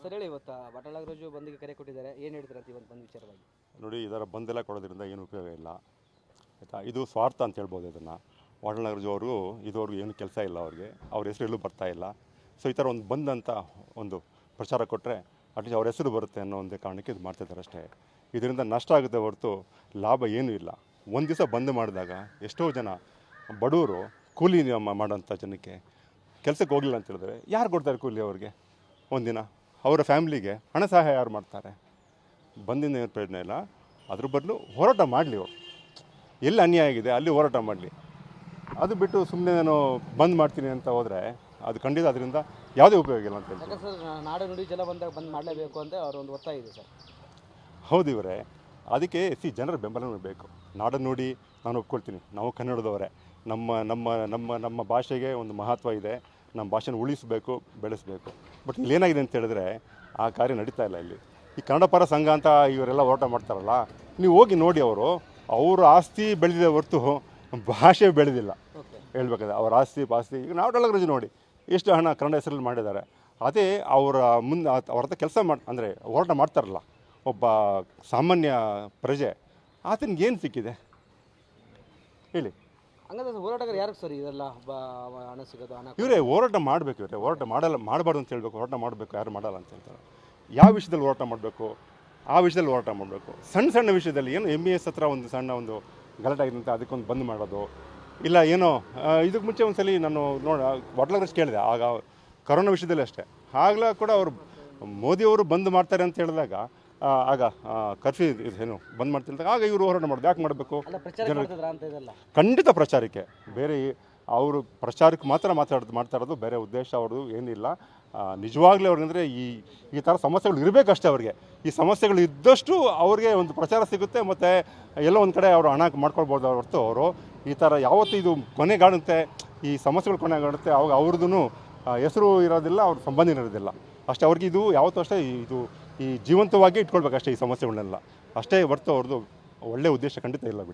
Sir ಹೇಳಿ, ಇವತ್ತು ಬಟಲಾಗ್ರೋಜು ಬಂದಿಗೆ ಕರೆ ಕೊಟ್ಟಿದ್ದಾರೆ, ಏನು ಹೇಳ್ತೀರಂತ ಇವತ್ತು ಬಂದ್ ವಿಚಾರವಾಗಿ? ನೋಡಿ, ಇದರ ಬಂದೆಲ್ಲ ಕೊಡೋದ್ರಿಂದ ಏನು ಉಪಯೋಗ ಇಲ್ಲ ಆಯಿತಾ. ಇದು ಸ್ವಾರ್ಥ ಅಂತ ಹೇಳ್ಬೋದು ಇದನ್ನು. ವಾಟಾಳ್ ಅವರು ಇದುವರೆಗೂ ಏನು ಕೆಲಸ ಇಲ್ಲ, ಅವ್ರ ಹೆಸರು ಎಲ್ಲೂ ಬರ್ತಾ ಇಲ್ಲ. ಸೊ ಈ ಥರ ಒಂದು ಬಂದ್ ಅಂತ ಒಂದು ಪ್ರಚಾರ ಕೊಟ್ಟರೆ ಅಟ್ಲೀಸ್ಟ್ ಅವ್ರ ಹೆಸರು ಬರುತ್ತೆ ಅನ್ನೋ ಒಂದೇ ಕಾರಣಕ್ಕೆ ಇದು ಮಾಡ್ತಿದ್ದಾರೆ ಅಷ್ಟೇ. ಇದರಿಂದ ನಷ್ಟ ಆಗುತ್ತೆ ಹೊರತು ಲಾಭ ಏನೂ ಇಲ್ಲ. ಒಂದು ದಿವಸ ಬಂದ್ ಮಾಡಿದಾಗ ಎಷ್ಟೋ ಜನ ಬಡವರು ಕೂಲಿ ಮಾಡೋಂಥ ಜನಕ್ಕೆ ಕೆಲಸಕ್ಕೆ ಹೋಗಲಿಲ್ಲ ಅಂತ ಹೇಳಿದ್ರೆ ಯಾರು ಕೊಡ್ತಾರೆ ಕೂಲಿ ಅವ್ರಿಗೆ? ಒಂದಿನ ಅವರ ಫ್ಯಾಮ್ಲಿಗೆ ಹಣ ಸಹಾಯ ಯಾರು ಮಾಡ್ತಾರೆ? ಬಂದಿಂದ ಏನು ಪ್ರಯೋಜನ ಇಲ್ಲ. ಅದ್ರ ಬದಲು ಹೋರಾಟ ಮಾಡಲಿ, ಅವರು ಎಲ್ಲಿ ಅನ್ಯಾಯ ಆಗಿದೆ ಅಲ್ಲಿ ಹೋರಾಟ ಮಾಡಲಿ. ಅದು ಬಿಟ್ಟು ಸುಮ್ಮನೆ ನಾನು ಬಂದ್ ಮಾಡ್ತೀನಿ ಅಂತ ಹೋದರೆ ಅದು ಖಂಡಿತ ಅದರಿಂದ ಯಾವುದೇ ಉಪಯೋಗ ಇಲ್ಲ ಅಂತ ಹೇಳ್ತೀನಿ. ಸರ್, ನಾಡು ನುಡಿ ಜಲ ಬಂದಾಗ ಬಂದ್ ಮಾಡಲೇಬೇಕು ಅಂತ ಅವರ ಒಂದು ಒತ್ತಾಯ ಇದೆ ಸರ್. ಹೌದು ಇವರೇ, ಅದಕ್ಕೆ ಜನರ ಬೆಂಬಲನೂ ಬೇಕು. ನಾಡು ನುಡಿ ನಾನು ಒಪ್ಕೊಳ್ತೀನಿ, ನಾವು ಕನ್ನಡದವರೇ. ನಮ್ಮ ನಮ್ಮ ನಮ್ಮ ನಮ್ಮ ಭಾಷೆಗೆ ಒಂದು ಮಹತ್ವ ಇದೆ. ನಮ್ಮ ಭಾಷೆನ ಉಳಿಸಬೇಕು, ಬೆಳೆಸಬೇಕು. ಬಟ್ ಇಲ್ಲೇನಾಗಿದೆ ಅಂತ ಹೇಳಿದ್ರೆ ಆ ಕಾರ್ಯ ನಡೀತಾ ಇಲ್ಲ. ಇಲ್ಲಿ ಈ ಕನ್ನಡ ಪರ ಸಂಘ ಅಂತ ಇವರೆಲ್ಲ ಹೋರಾಟ ಮಾಡ್ತಾರಲ್ಲ, ನೀವು ಹೋಗಿ ನೋಡಿ, ಅವ್ರ ಆಸ್ತಿ ಬೆಳೆದಿದೆ ಹೊರತು ಭಾಷೆ ಬೆಳೆದಿಲ್ಲ. ಹೇಳ್ಬೇಕಾದ್ರೆ ಅವ್ರ ಆಸ್ತಿ ಪಾಸ್ತಿ ಈಗ ನಾವಟೆಲ್ಲ ನೋಡಿ ಎಷ್ಟು ಹಣ ಕನ್ನಡ ಹೆಸರಲ್ಲಿ ಮಾಡಿದ್ದಾರೆ. ಅದೇ ಅವರ ಮುಂದೆ ಅವ್ರ ಹತ್ರ ಕೆಲಸ ಅಂದರೆ ಹೋರಾಟ ಮಾಡ್ತಾರಲ್ಲ ಒಬ್ಬ ಸಾಮಾನ್ಯ ಪ್ರಜೆ, ಆತನಿಗೆ ಏನು ಸಿಕ್ಕಿದೆ ಹೇಳಿ? ಹಂಗಂದ್ರೆ ಹೋರಾಟಗಾರ ಯಾರಿಗೆ ಸರ್ ಇದೆಲ್ಲ ಹಣ ಸಿಗೋದು? ಹಣ ಇವರೇ ಹೋರಾಟ ಮಾಡಬೇಕು. ಇವರೇ ಹೋರಾಟ ಮಾಡಬಾರ್ದು ಅಂತ ಹೇಳಬೇಕು. ಹೋರಾಟ ಮಾಡಬೇಕು, ಯಾರು ಮಾಡಲ್ಲ ಅಂತ ಹೇಳ್ತಾರೆ. ಯಾವ ವಿಷಯದಲ್ಲಿ ಹೋರಾಟ ಮಾಡಬೇಕು ಆ ವಿಷಯದಲ್ಲಿ ಹೋರಾಟ ಮಾಡಬೇಕು. ಸಣ್ಣ ಸಣ್ಣ ವಿಷಯದಲ್ಲಿ ಏನು MES ಹತ್ರ ಒಂದು ಸಣ್ಣ ಒಂದು ಗಲಾಟೆ ಆಗಿದೆ ಅಂತ ಅದಕ್ಕೊಂದು ಬಂದ್ ಮಾಡೋದು ಇಲ್ಲ ಏನೋ. ಇದಕ್ಕೆ ಮುಂಚೆ ಒಂದು ಸಲ ನಾನು ವಾಟಾಳ್ ಕೇಳಿದೆ, ಆಗ ಕರೋನಾ ವಿಷಯದಲ್ಲಿ ಅಷ್ಟೇ. ಆಗಲೂ ಕೂಡ ಅವರು ಮೋದಿಯವರು ಬಂದ್ ಮಾಡ್ತಾರೆ ಅಂತ ಹೇಳಿದಾಗ ಆಗ ಕರ್ಫ್ಯೂ ಏನು ಬಂದ್ ಮಾಡ್ತಿದ್ದಾಗ ಆಗ ಇವರು ಹೋರಾಟ ಮಾಡೋದು ಯಾಕೆ ಮಾಡಬೇಕು? ಖಂಡಿತ ಪ್ರಚಾರಕ್ಕೆ, ಬೇರೆ ಅವರು ಪ್ರಚಾರಕ್ಕೆ ಮಾತ್ರ ಮಾಡ್ತಾ ಇರೋದು, ಬೇರೆ ಉದ್ದೇಶ ಅವ್ರದ್ದು ಏನಿಲ್ಲ. ನಿಜವಾಗ್ಲೂ ಅವ್ರಿಗಂದರೆ ಈ ಥರ ಸಮಸ್ಯೆಗಳು ಇರಬೇಕಷ್ಟೇ. ಅವ್ರಿಗೆ ಈ ಸಮಸ್ಯೆಗಳು ಇದ್ದಷ್ಟು ಅವ್ರಿಗೆ ಒಂದು ಪ್ರಚಾರ ಸಿಗುತ್ತೆ, ಮತ್ತು ಎಲ್ಲೋ ಒಂದು ಕಡೆ ಅವರು ಹಣ ಮಾಡ್ಕೊಳ್ಬೋದು ಹೊರತು ಅವರು ಈ ಥರ ಯಾವತ್ತೂ ಇದು ಕೊನೆಗಾಣುತ್ತೆ, ಈ ಸಮಸ್ಯೆಗಳು ಕೊನೆಗಾಣುತ್ತೆ, ಅವಾಗ ಅವ್ರದ್ದು ಹೆಸರು ಇರೋದಿಲ್ಲ, ಅವ್ರ ಸಂಬಂಧ ಇರೋದಿಲ್ಲ ಅಷ್ಟೇ. ಅವ್ರಿಗೆ ಇದು ಯಾವತ್ತೂ ಅಷ್ಟೇ ಈ ಜೀವಂತವಾಗಿ ಇಟ್ಕೊಳ್ಬೇಕಷ್ಟೇ ಈ ಸಮಸ್ಯೆಗಳನ್ನೆಲ್ಲ ಅಷ್ಟೇ ಹೊರತು ಅವ್ರದ್ದು ಒಳ್ಳೆಯ ಉದ್ದೇಶ ಖಂಡಿತ ಇಲ್ಲ ಬಿಡಿ.